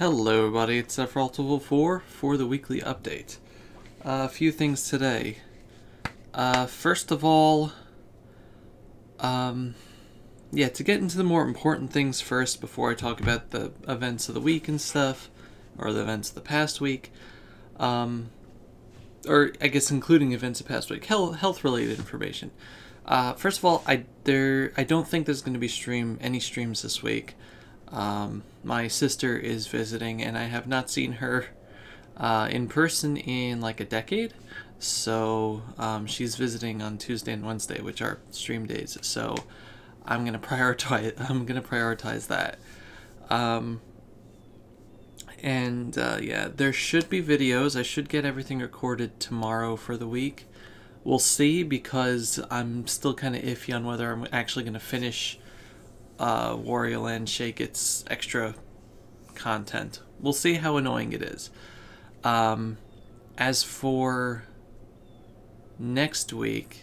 Hello everybody, it's Sephiroth4 for the weekly update. A few things today. First of all, to get into the more important things first before I talk about the events of the week and stuff, or the events of the past week, or I guess including events of past week, health-related information. First of all, I don't think there's going to be any streams this week. My sister is visiting, and I have not seen her in person in like a decade. So she's visiting on Tuesday and Wednesday, which are stream days. So I'm gonna prioritize that. Yeah, there should be videos. I should get everything recorded tomorrow for the week. We'll see, because I'm still kind of iffy on whether I'm actually gonna finish Wario Land Shake its extra content. We'll see how annoying it is. As for next week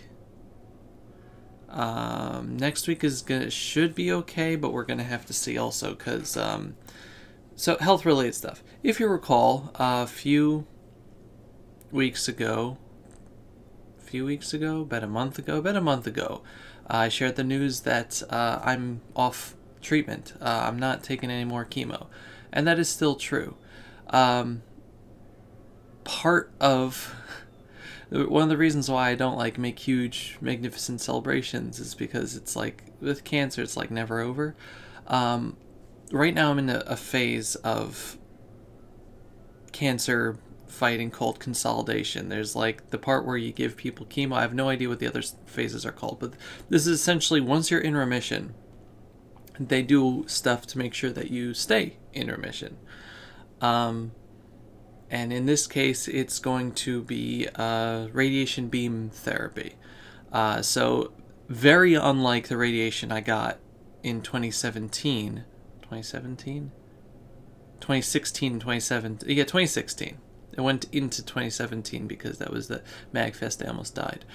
should be okay, but we're gonna have to see also, because so health related stuff. If you recall, a few weeks ago, about a month ago, I shared the news that I'm off treatment. I'm not taking any more chemo. And that is still true. Part of... One of the reasons why I don't like make huge, magnificent celebrations is because it's like, with cancer, it's like never over. Right now I'm in a phase of cancer fighting called consolidation. There's like the part where you give people chemo. I have no idea what the other phases are called, but this is essentially, once you're in remission, they do stuff to make sure that you stay in remission. And in this case, it's going to be radiation beam therapy. So very unlike the radiation I got in 2016 and 2017. Yeah, 2016. It went into 2017 because that was the MagFest. I almost died.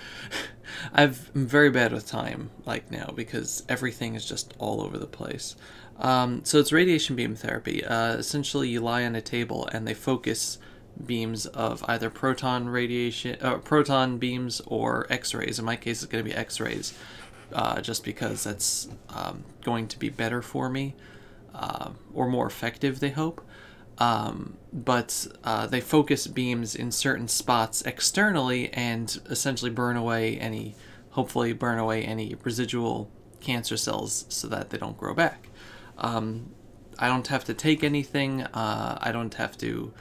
I'm very bad with time like now because everything is just all over the place. So it's radiation beam therapy. Essentially, you lie on a table and they focus beams of either proton beams or X-rays. In my case, it's going to be X-rays, just because that's going to be better for me, or more effective, they hope. But they focus beams in certain spots externally and essentially hopefully burn away any residual cancer cells so that they don't grow back. I don't have to take anything. I don't have to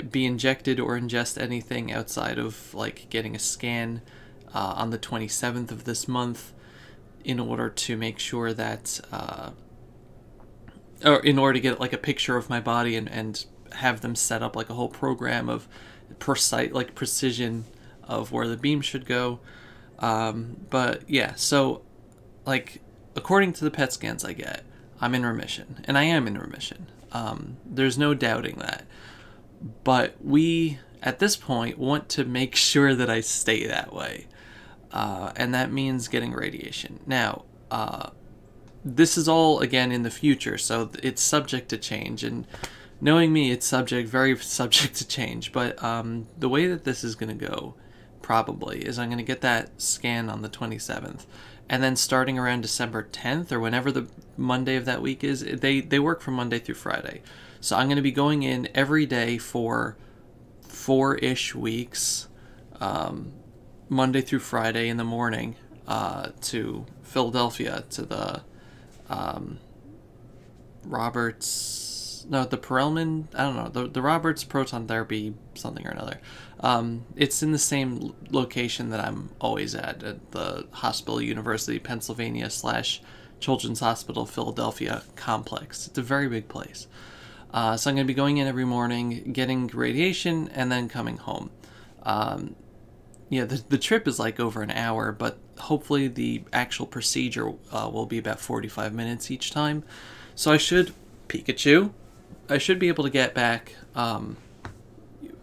be injected or ingest anything outside of like getting a scan on the 27th of this month in order to make sure that or in order to get like a picture of my body and have them set up like a whole program of precision of where the beam should go. But yeah, so like according to the PET scans I get, I'm in remission, and I am in remission. There's no doubting that. But we, at this point, want to make sure that I stay that way. And that means getting radiation. Now, this is all, again, in the future, so it's subject to change. And knowing me, it's very subject to change. But the way that this is going to go, probably, is I'm going to get that scan on the 27th. And then starting around December 10th, or whenever the Monday of that week is, they work from Monday through Friday. So I'm going to be going in every day for 4-ish weeks, Monday through Friday in the morning, to Philadelphia, to the the Perelman, I don't know, the Roberts Proton Therapy something or another. It's in the same location that I'm always at the Hospital University Pennsylvania / Children's Hospital Philadelphia complex. It's a very big place. So I'm going to be going in every morning, getting radiation, and then coming home. Yeah, the trip is like over an hour, but hopefully the actual procedure will be about 45 minutes each time. So I should be able to get back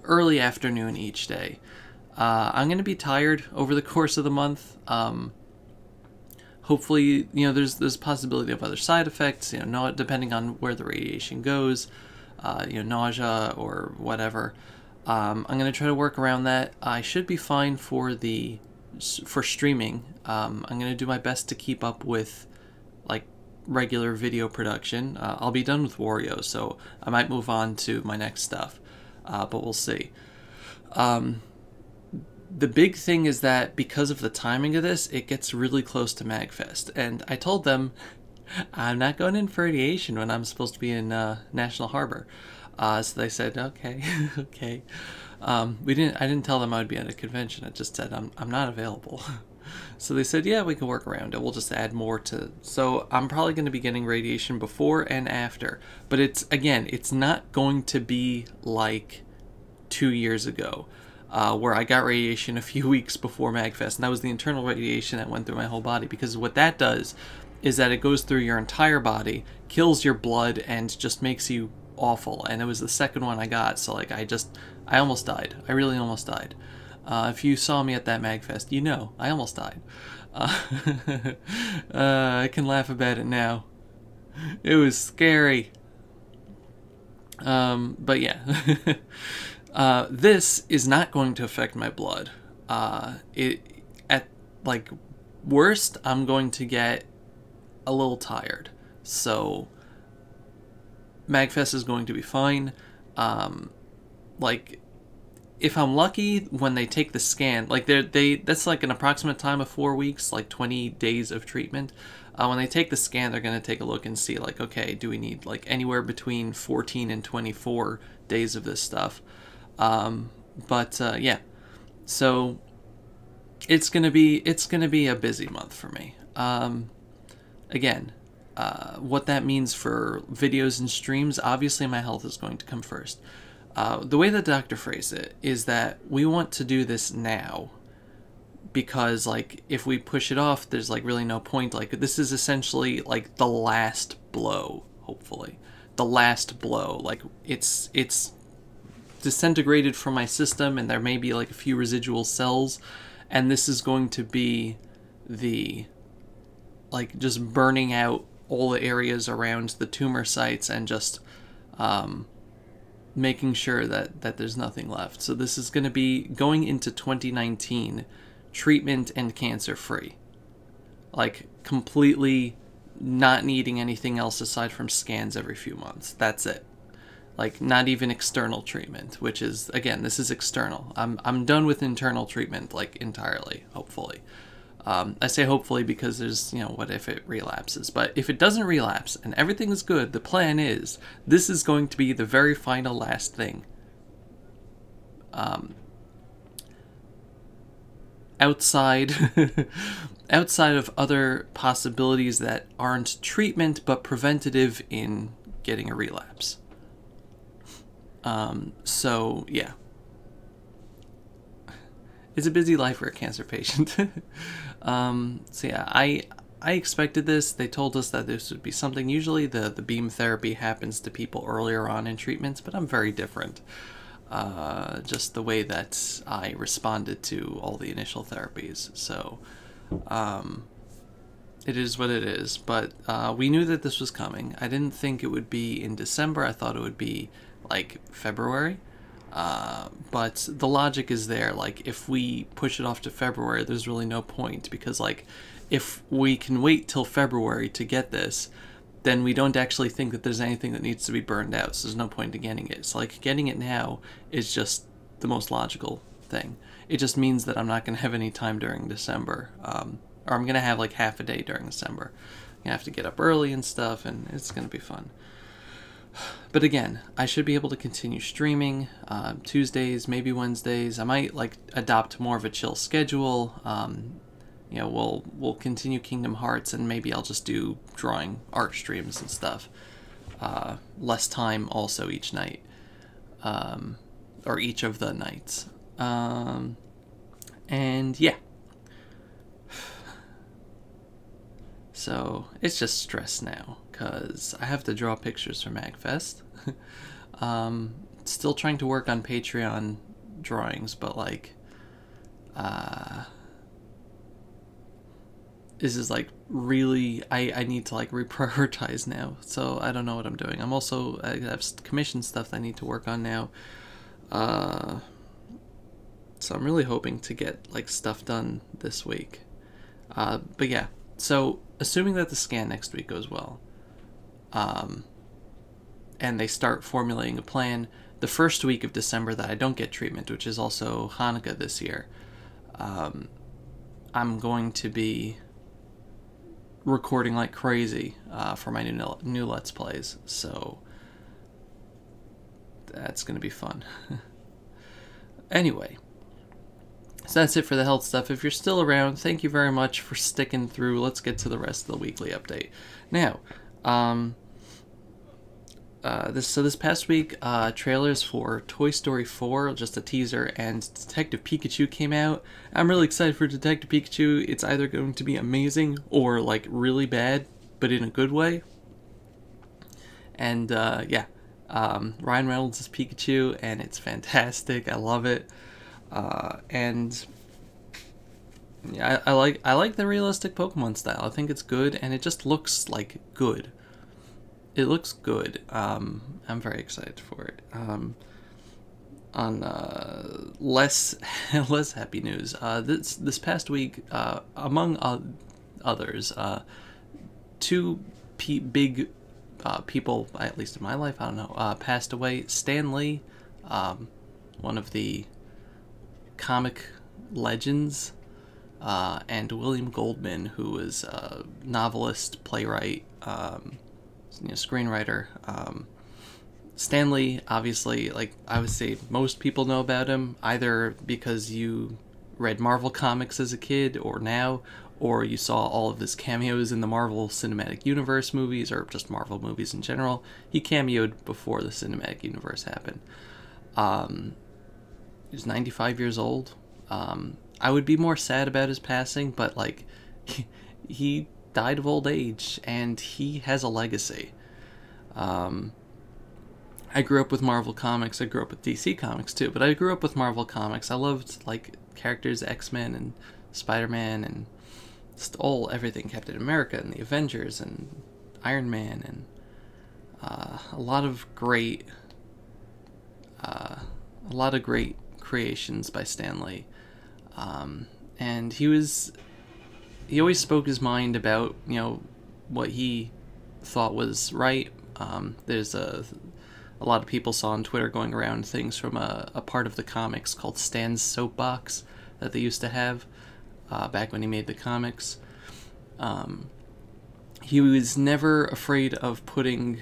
early afternoon each day. I'm going to be tired over the course of the month. Hopefully, there's possibility of other side effects, depending on where the radiation goes. nausea or whatever. I'm going to try to work around that. I should be fine for streaming. I'm going to do my best to keep up with like regular video production. I'll be done with Wario, so I might move on to my next stuff, but we'll see. The big thing is that because of the timing of this, it gets really close to MagFest, and I told them I'm not going in for radiation when I'm supposed to be in National Harbor. So they said, okay, okay. I didn't tell them I'd be at a convention. I just said I'm not available. So they said, yeah, we can work around it. We'll just add more to. So I'm probably going to be getting radiation before and after. But it's not going to be like 2 years ago, where I got radiation a few weeks before MagFest, and that was the internal radiation that went through my whole body. Because what that does is that it goes through your entire body, kills your blood, and just makes you awful. And it was the second one I got, so like I almost died. I really almost died. If you saw me at that MagFest, you know I almost died. I can laugh about it now. It was scary. But yeah. This is not going to affect my blood. At like worst, I'm going to get a little tired. So MagFest is going to be fine. Like if I'm lucky, when they take the scan, like that's like an approximate time of 4 weeks, like 20 days of treatment. When they take the scan, they're going to take a look and see like, okay, do we need like anywhere between 14 and 24 days of this stuff? Yeah, so it's gonna be a busy month for me. Again, what that means for videos and streams, obviously my health is going to come first. The way the doctor phrased it is that we want to do this now, because like if we push it off, there's like really no point. Like this is essentially like the last blow, hopefully the last blow. Like it's disintegrated from my system, and there may be like a few residual cells, and this is going to be the like just burning out all the areas around the tumor sites and just making sure that there's nothing left. So this is going to be going into 2019 treatment and cancer free, like completely not needing anything else aside from scans every few months. That's it. Like not even external treatment, which is, again, this is external. I'm done with internal treatment like entirely, hopefully. I say hopefully because there's, what if it relapses? But if it doesn't relapse and everything is good, the plan is this is going to be the very final last thing. Outside of other possibilities that aren't treatment but preventative in getting a relapse. So yeah, it's a busy life for a cancer patient. So yeah, I expected this. They told us that this would be something. Usually the beam therapy happens to people earlier on in treatments, but I'm very different. Just the way that I responded to all the initial therapies. So, it is what it is, but we knew that this was coming. I didn't think it would be in December. I thought it would be like February. But the logic is there. Like if we push it off to February, there's really no point, because like if we can wait till February to get this, then we don't actually think that there's anything that needs to be burned out, so there's no point in getting it. So like getting it now is just the most logical thing. It just means that I'm not going to have any time during December, or I'm going to have like half a day during December. I'm going to have to get up early and stuff, and it's going to be fun. But again, I should be able to continue streaming Tuesdays, maybe Wednesdays. I might like adopt more of a chill schedule. We'll continue Kingdom Hearts, and maybe I'll just do drawing art streams and stuff. Less time also each night, or each of the nights. And yeah. So it's just stress now, because I have to draw pictures for MagFest. Still trying to work on Patreon drawings, but like, this is like really, I need to like reprioritize now. So I don't know what I'm doing. I have commission stuff that I need to work on now. So I'm really hoping to get like stuff done this week. But yeah, so assuming that the scan next week goes well, and they start formulating a plan, the first week of December that I don't get treatment, which is also Hanukkah this year, I'm going to be recording like crazy for my new Let's Plays, so that's going to be fun. Anyway, so that's it for the health stuff. If you're still around, thank you very much for sticking through. Let's get to the rest of the weekly update. Now, this past week, trailers for Toy Story 4, just a teaser, and Detective Pikachu came out. I'm really excited for Detective Pikachu. It's either going to be amazing or like really bad, but in a good way. And yeah, Ryan Reynolds is Pikachu, and it's fantastic. I love it. And yeah, I like the realistic Pokemon style. I think it's good, and it just looks like good. It looks good. I'm very excited for it. On less happy news, this past week, among others, two big people, at least in my life, I don't know, passed away. Stan Lee, one of the comic legends, and William Goldman, who was a novelist, playwright, screenwriter. Stan Lee, obviously, like I would say most people know about him either because you read Marvel comics as a kid or now, or you saw all of his cameos in the Marvel Cinematic Universe movies, or just Marvel movies in general. He cameoed before the Cinematic Universe happened. He's 95 years old. I would be more sad about his passing, but like he died of old age, and he has a legacy. I grew up with Marvel Comics. I grew up with DC Comics too, but I grew up with Marvel Comics. I loved like characters, X-Men and Spider-Man, and just everything, Captain America and the Avengers and Iron Man, and a lot of great creations by Stan Lee. And he always spoke his mind about, what he thought was right. There's a lot of people saw on Twitter going around things from a part of the comics called Stan's Soapbox that they used to have back when he made the comics. He was never afraid of putting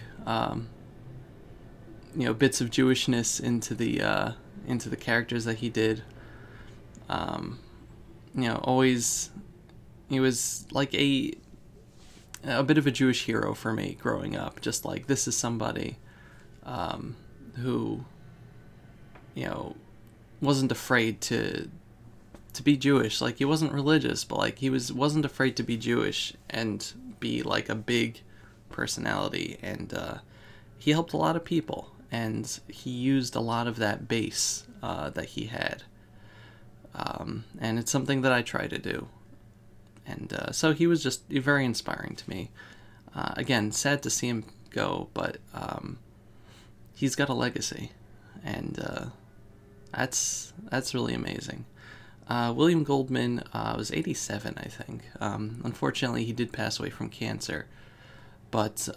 bits of Jewishness into the characters that he did. Always, he was like a bit of a Jewish hero for me growing up. Just like, this is somebody who wasn't afraid to be Jewish. Like, he wasn't religious, but like he wasn't afraid to be Jewish and be like a big personality, and he helped a lot of people, and he used a lot of that base that he had, and it's something that I try to do. And so he was just very inspiring to me. Again, sad to see him go, but he's got a legacy, and that's really amazing. William Goldman was 87, I think. Unfortunately, he did pass away from cancer. But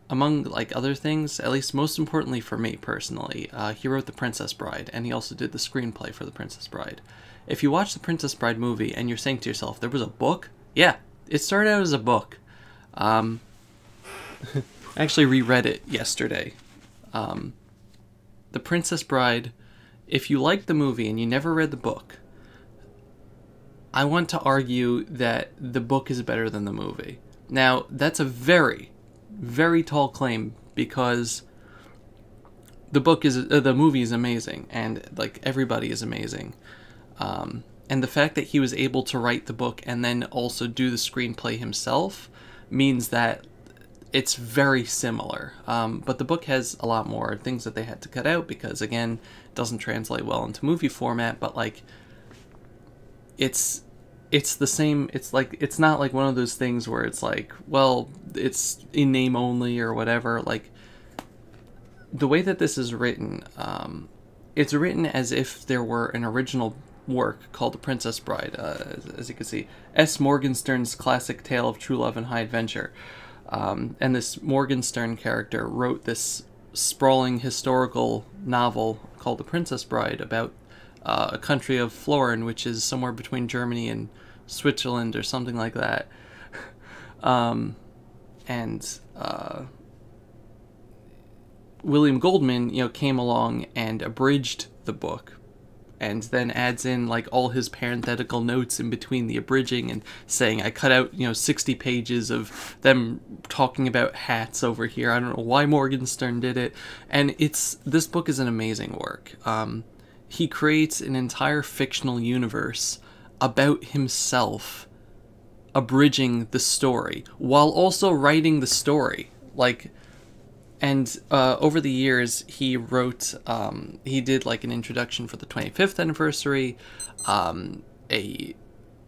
among like other things, at least most importantly for me personally, he wrote The Princess Bride, and he also did the screenplay for The Princess Bride. If you watch the Princess Bride movie and you're saying to yourself, there was a book? Yeah, it started out as a book. I actually reread it yesterday. The Princess Bride, if you like the movie and you never read the book, I want to argue that the book is better than the movie. Now, that's a very, very tall claim, because the movie is amazing, and like everybody is amazing. And the fact that he was able to write the book and then also do the screenplay himself means that it's very similar. But the book has a lot more things that they had to cut out because, again, it doesn't translate well into movie format, but like it's it's the same. It's like, it's not like one of those things where it's like, well, it's in name only or whatever. Like, the way that this is written, it's written as if there were an original work called The Princess Bride, as you can see, S. Morgenstern's classic tale of true love and high adventure. And this Morgenstern character wrote this sprawling historical novel called The Princess Bride about a country of Florin, which is somewhere between Germany and Switzerland or something like that. And William Goldman, came along and abridged the book, and then adds in like all his parenthetical notes in between the abridging and saying, I cut out 60 pages of them talking about hats over here. I don't know why Morgenstern did it. And this book is an amazing work. He creates an entire fictional universe about himself abridging the story while also writing the story. And over the years, he wrote, he did like an introduction for the 25th anniversary, a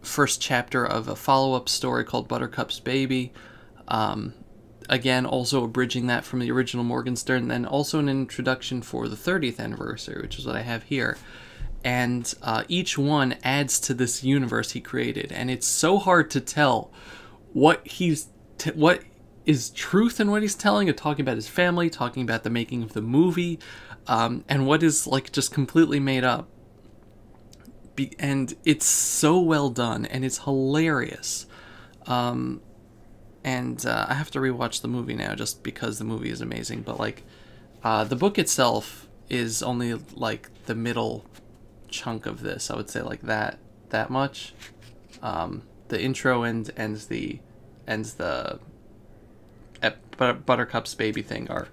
first chapter of a follow-up story called Buttercup's Baby, again, also abridging that from the original Morgenstern, then also an introduction for the 30th anniversary, which is what I have here. And each one adds to this universe he created, and it's so hard to tell what what is truth in what he's telling, and talking about his family, talking about the making of the movie, and what is like just completely made up. And it's so well done, and it's hilarious. And I have to rewatch the movie now just because the movie is amazing. But like, the book itself is only like the middle chunk of this. I would say like that much. The intro and the Buttercup's Baby thing are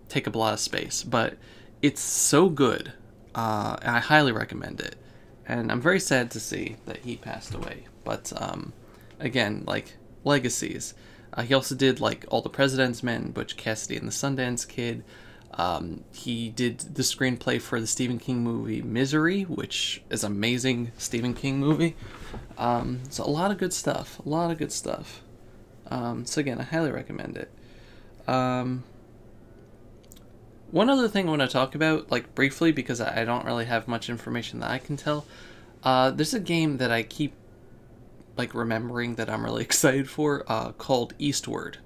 take up a lot of space, but it's so good, and I highly recommend it. And I'm very sad to see that he passed away, but again, like, legacies. He also did like All the President's Men, Butch Cassidy and the Sundance Kid. He did the screenplay for the Stephen King movie Misery, which is an amazing Stephen King movie. So a lot of good stuff. So again, I highly recommend it. One other thing I want to talk about, like briefly, because I don't really have much information that I can tell. There's a game that I keep like remembering that I'm really excited for, called Eastward.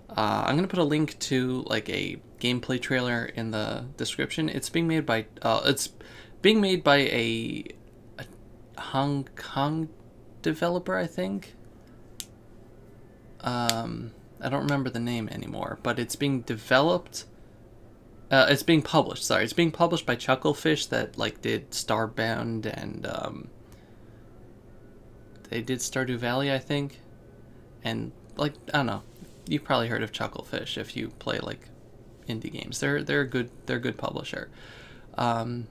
I'm gonna put a link to like a gameplay trailer in the description. It's being made by a Hong Kong developer, I think. I don't remember the name anymore, but it's being developed. It's being published. Sorry, it's being published by Chucklefish, that like did Starbound, and they did Stardew Valley, I think. And like, I don't know, you've probably heard of Chucklefish if you play like indie games. They're a good publisher. But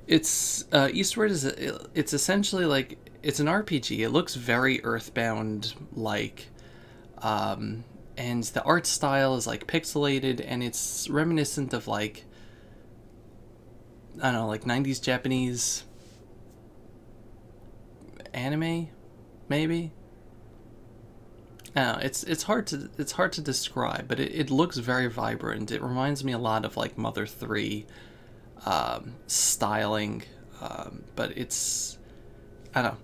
it's Eastward it's essentially like, it's an RPG. It looks very Earthbound like, and the art style is like pixelated, and it's reminiscent of like, I don't know, like 90s Japanese anime, maybe. I don't know, it's hard to describe, but it looks very vibrant. It reminds me a lot of like Mother 3 styling, but it's, I don't know,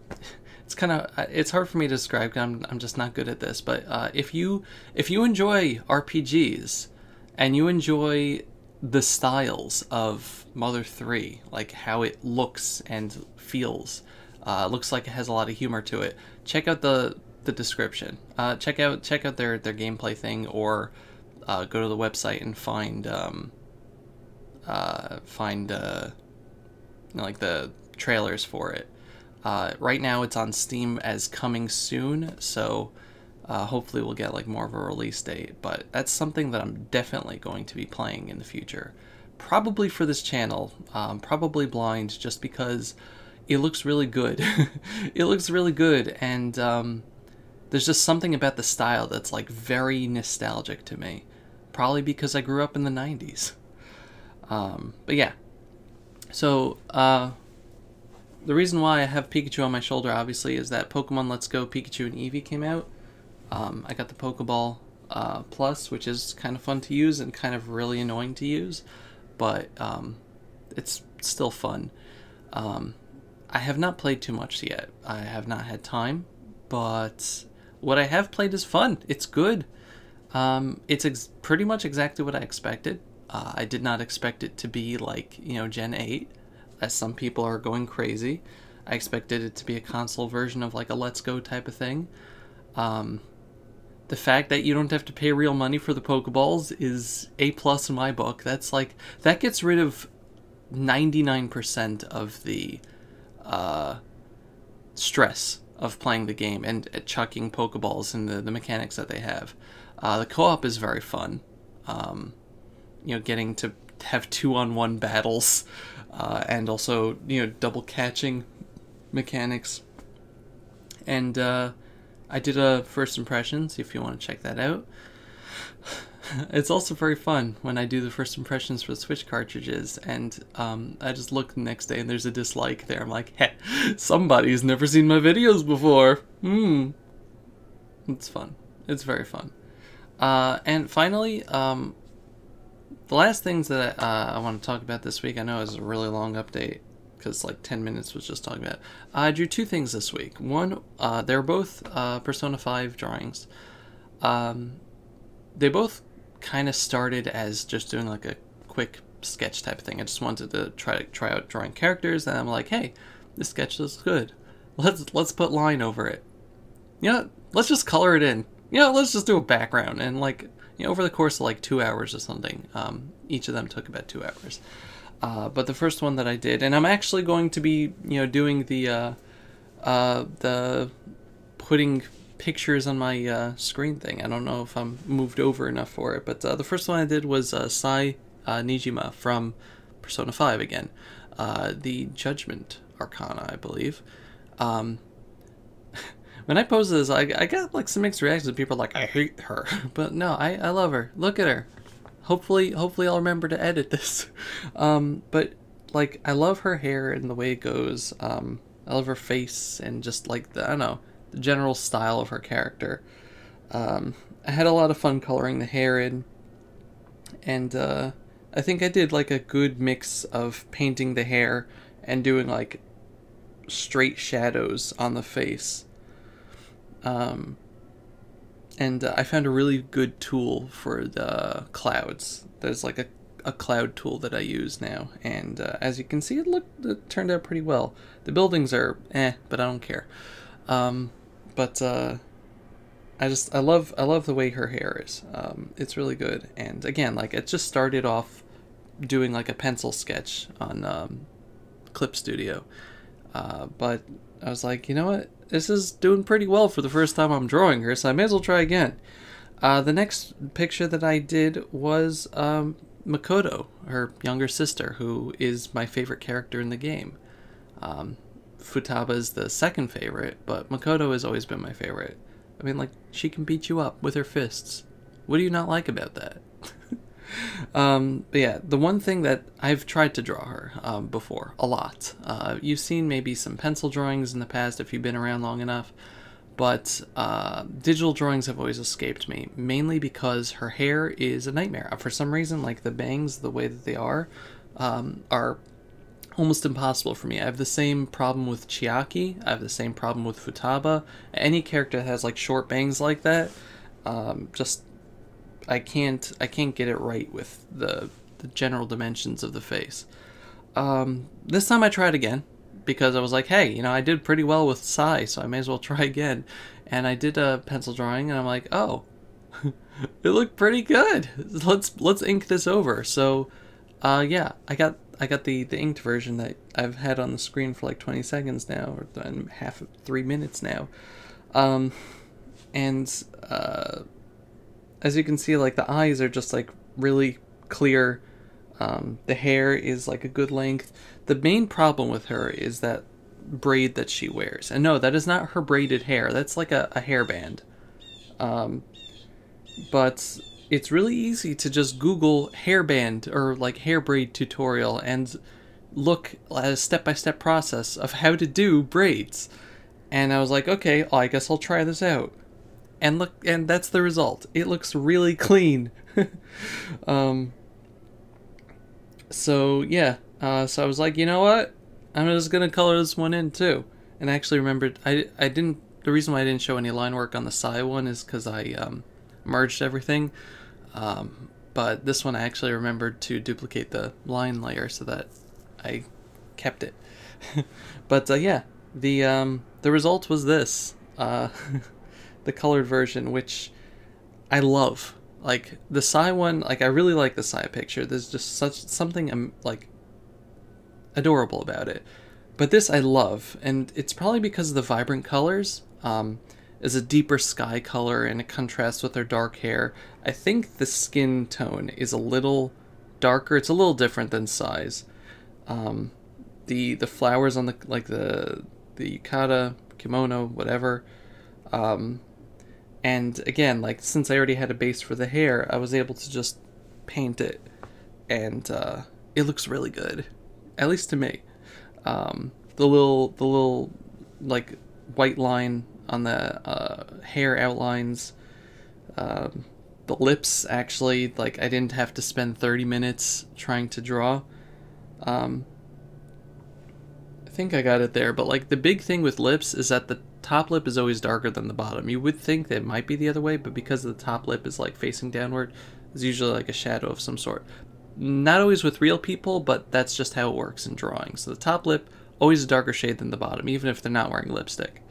it's kind of, it's hard for me to describe. I'm just not good at this. But if you enjoy RPGs and you enjoy the styles of Mother 3, like how it looks and feels, looks like it has a lot of humor to it, check out the description. Check out their gameplay thing, or go to the website and find like the trailers for it. Right now it's on Steam as coming soon, so hopefully we'll get like more of a release date. But that's something that I'm definitely going to be playing in the future, probably for this channel, probably blind, just because it looks really good. It looks really good, and there's just something about the style that's like very nostalgic to me, probably because I grew up in the 90s. But yeah, so the reason why I have Pikachu on my shoulder, obviously, is that Pokemon Let's Go Pikachu and Eevee came out. I got the Pokeball Plus, which is kind of fun to use and kind of really annoying to use, but it's still fun. I have not played too much yet. I have not had time, but what I have played is fun. It's good. It's pretty much exactly what I expected. I did not expect it to be like, Gen 8, as some people are going crazy. I expected it to be a console version of like a Let's Go type of thing. The fact that you don't have to pay real money for the Pokeballs is A+ in my book. That's like, that gets rid of 99% of the stress of playing the game and chucking Pokeballs and the mechanics that they have. The co-op is very fun. Getting to have 2-on-1 battles, and also, double catching mechanics. And I did a first impressions, if you want to check that out. It's also very fun when I do the first impressions for Switch cartridges, and I just look the next day and there's a dislike there. I'm like, hey, somebody's never seen my videos before. It's fun. It's very fun. And finally, the last things that I want to talk about this week, I know is a really long update, because like 10 minutes was just talking about it. I drew two things this week. One, they're both Persona 5 drawings. They both kind of started as just doing like a quick sketch type of thing. I just wanted to try out drawing characters, and I'm like, hey, this sketch looks good. Let's put line over it. Let's just color it in. Let's just do a background, and like, over the course of like 2 hours or something. Each of them took about 2 hours. But the first one that I did, and I'm actually going to be, doing the putting pictures on my screen thing. I don't know if I'm moved over enough for it, but the first one I did was Sai Nijima from Persona 5 again. The Judgement Arcana, I believe. When I posted this, I got like some mixed reactions. People are like, I hate her. But no, I love her. Look at her. Hopefully I'll remember to edit this. But like, I love her hair and the way it goes. I love her face and just like I don't know, the general style of her character. I had a lot of fun coloring the hair in, and I think I did like a good mix of painting the hair and doing like straight shadows on the face. And I found a really good tool for the clouds. There's like a cloud tool that I use now, and as you can see, it turned out pretty well. The buildings are but I don't care. But I love the way her hair is. It's really good, and again, like, it just started off doing like a pencil sketch on Clip Studio, but I was like, you know what? This is doing pretty well for the first time I'm drawing her, so I may as well try again. The next picture that I did was Makoto, her younger sister, who is my favorite character in the game. Futaba is the second favorite, but Makoto has always been my favorite. I mean, like, she can beat you up with her fists. What do you not like about that? But yeah, the one thing that I've tried to draw her before, a lot. You've seen maybe some pencil drawings in the past if you've been around long enough, but digital drawings have always escaped me, mainly because her hair is a nightmare. For some reason, like, the bangs, the way that they are almost impossible for me. I have the same problem with Chiaki, I have the same problem with Futaba. Any character that has like short bangs like that, just I can't get it right with the general dimensions of the face. This time I tried again, because I was like, hey, I did pretty well with Sai, so I may as well try again. And I did a pencil drawing, and I'm like, oh, it looked pretty good. Let's ink this over. So, yeah, I got the inked version that I've had on the screen for like 20 seconds now, or half of 3 minutes now. As you can see, like, the eyes are just like really clear. The hair is like a good length. The main problem with her is that braid that she wears. And no, that is not her braided hair. That's like a hairband. But it's really easy to just Google hairband or like hair braid tutorial, and look at a step-by-step process of how to do braids. And I was like, okay, well, I guess I'll try this out. And look, and that's the result. It looks really clean. So yeah, so I was like, you know what? I'm just gonna color this one in too. And I actually remembered, I didn't, the reason why I didn't show any line work on the Sai one is because I merged everything. But this one I actually remembered to duplicate the line layer so that I kept it. But yeah, the result was this, the colored version, which I love. Like the Sai one, like I really like the Sai picture. There's just something like adorable about it. But this I love, and it's probably because of the vibrant colors. Is a deeper sky color and it contrasts with her dark hair. I think the skin tone is a little darker. It's a little different than Sai's. The flowers on the yukata, kimono, whatever. And again, like since I already had a base for the hair, I was able to just paint it, and it looks really good, at least to me. The little like white line on the hair outlines, the lips actually, like I didn't have to spend 30 minutes trying to draw. I think I got it there, but like the big thing with lips is that the top lip is always darker than the bottom. You would think that it might be the other way, but because the top lip is like facing downward, it's usually like a shadow of some sort. Not always with real people, but that's just how it works in drawing. So the top lip, always a darker shade than the bottom, even if they're not wearing lipstick.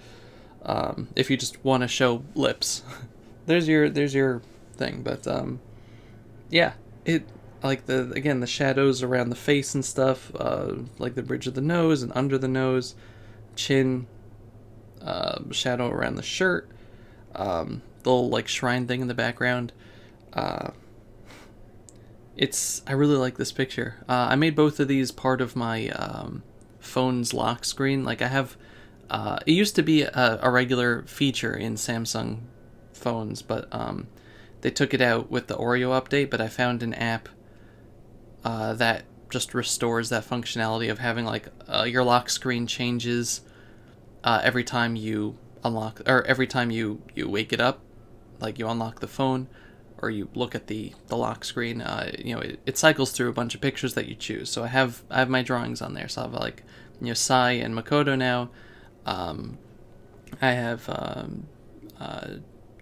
If you just want to show lips, there's your thing. But yeah, it like the shadows around the face and stuff, like the bridge of the nose and under the nose, chin, shadow around the shirt, the little like shrine thing in the background. I really like this picture. I made both of these part of my phone's lock screen. Like I have, it used to be a regular feature in Samsung phones, but they took it out with the Oreo update. But I found an app that just restores that functionality of having like your lock screen changes every time you unlock, or every time you wake it up, like you unlock the phone or you look at the lock screen. You know, it cycles through a bunch of pictures that you choose. So I have my drawings on there. So I have like, you know, Sai and Makoto now. I have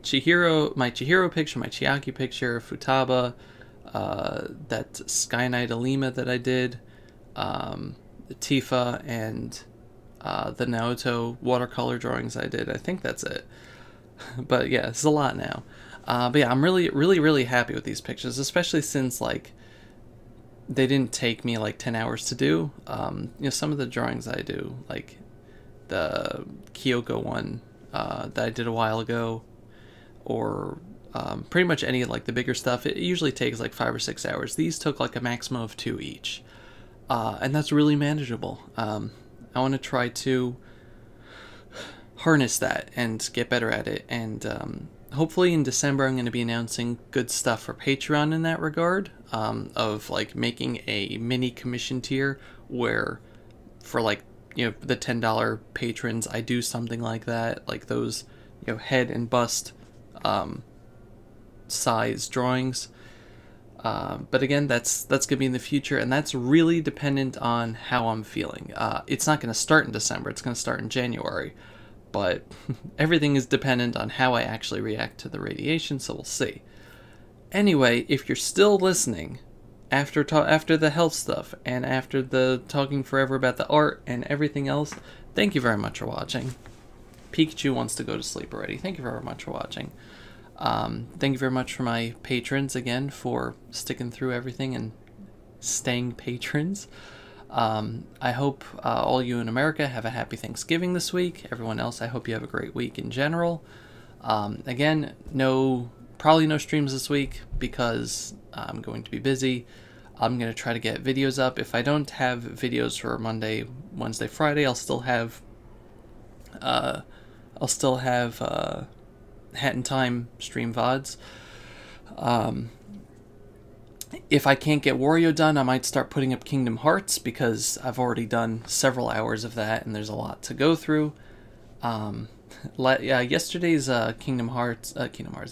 Chihiro, my Chihiro picture, my Chiaki picture, Futaba, that Sky Knight Alima that I did, Tifa, and the Naoto watercolor drawings I did. I think that's it. But yeah, it's a lot now. But yeah, I'm really happy with these pictures, especially since like they didn't take me like 10 hours to do. You know, some of the drawings I do, like the Kyoko one that I did a while ago, or pretty much any of like the bigger stuff, it usually takes like 5 or 6 hours. These took like a maximum of 2 each, and that's really manageable. I want to try to harness that and get better at it, and hopefully in December I'm going to be announcing good stuff for Patreon in that regard, of like making a mini commission tier where for like, you know, the $10 patrons I do something like that, like those, you know, head and bust size drawings. But again, that's gonna be in the future, and that's really dependent on how I'm feeling. It's not gonna start in December, it's gonna start in January, but everything is dependent on how I actually react to the radiation, so we'll see. Anyway, if you're still listening after the health stuff and after the talking forever about the art and everything else, thank you very much for watching. Pikachu wants to go to sleep already. Thank you very much for watching. Thank you very much for my patrons again for sticking through everything and staying patrons. I hope all you in America have a happy Thanksgiving this week. Everyone else, I hope you have a great week in general. Again, probably no streams this week because I'm going to be busy. I'm going to try to get videos up. If I don't have videos for Monday, Wednesday, Friday, I'll still have Hat in Time stream VODs. If I can't get Wario done, I might start putting up Kingdom Hearts, because I've already done several hours of that and there's a lot to go through. Yesterday's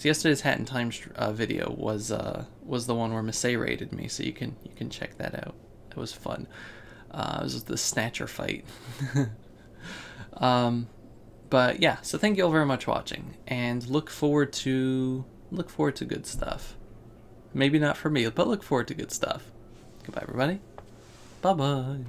yesterday's Hat in Time video was the one where Misei rated me, so you can check that out. It was fun. It was the Snatcher fight. But yeah, so thank you all very much for watching, and look forward to good stuff. Maybe not for me, but look forward to good stuff. Goodbye, everybody. Bye bye.